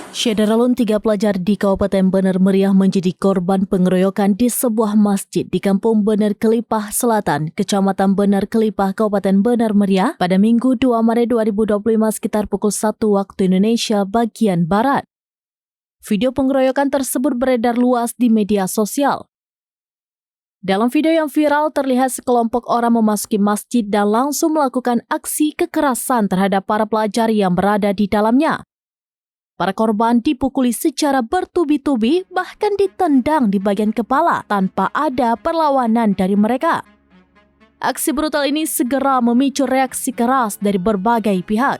Syederalun 3 pelajar di Kabupaten Bener Meriah menjadi korban pengeroyokan di sebuah masjid di Kampung Bener Kelipah Selatan, Kecamatan Bener Kelipah, Kabupaten Bener Meriah pada Minggu 2 Maret 2025 sekitar pukul 1 waktu Indonesia bagian Barat. Video pengeroyokan tersebut beredar luas di media sosial. Dalam video yang viral terlihat sekelompok orang memasuki masjid dan langsung melakukan aksi kekerasan terhadap para pelajar yang berada di dalamnya. Para korban dipukuli secara bertubi-tubi, bahkan ditendang di bagian kepala tanpa ada perlawanan dari mereka. Aksi brutal ini segera memicu reaksi keras dari berbagai pihak.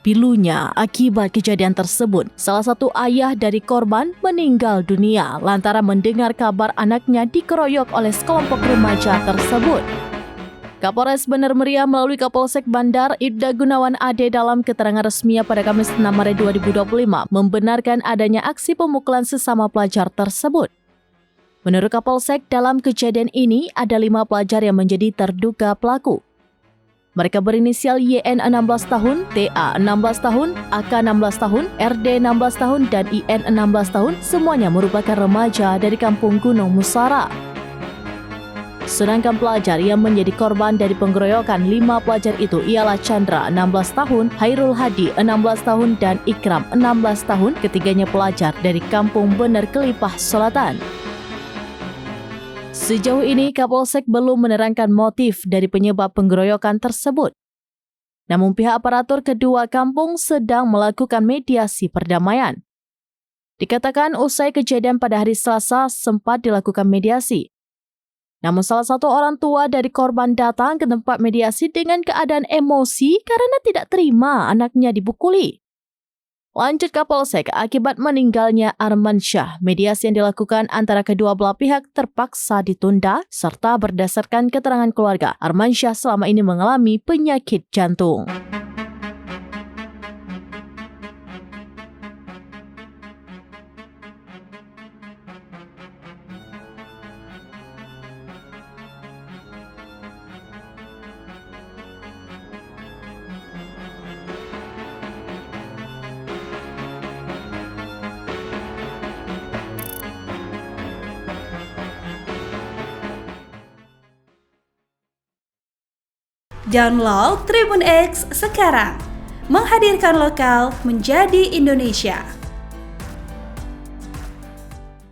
Pilunya, akibat kejadian tersebut, salah satu ayah dari korban meninggal dunia lantaran mendengar kabar anaknya dikeroyok oleh sekelompok remaja tersebut. Kapolres Bener Meriah melalui Kapolsek Bandar Ibda Gunawan AD dalam keterangan resminya pada Kamis 6 Maret 2025 membenarkan adanya aksi pemukulan sesama pelajar tersebut. Menurut Kapolsek, dalam kejadian ini ada 5 pelajar yang menjadi terduga pelaku. Mereka berinisial YN 16 tahun, TA 16 tahun, AK 16 tahun, RD 16 tahun, dan IN 16 tahun, semuanya merupakan remaja dari Kampung Gunung Musara. Sedangkan pelajar yang menjadi korban dari pengeroyokan 5 pelajar itu ialah Chandra 16 tahun, Hairul Hadi 16 tahun, dan Ikram 16 tahun, ketiganya pelajar dari Kampung Bener Kelipah Selatan. Sejauh ini Kapolsek belum menerangkan motif dari penyebab pengeroyokan tersebut. Namun pihak aparatur kedua kampung sedang melakukan mediasi perdamaian. Dikatakan usai kejadian pada hari Selasa sempat dilakukan mediasi. Namun salah satu orang tua dari korban datang ke tempat mediasi dengan keadaan emosi karena tidak terima anaknya dipukuli. Lanjut Kapolsek, akibat meninggalnya Arman Syah, mediasi yang dilakukan antara kedua belah pihak terpaksa ditunda serta berdasarkan keterangan keluarga, Arman Syah selama ini mengalami penyakit jantung. Download Tribun X sekarang, menghadirkan lokal menjadi Indonesia.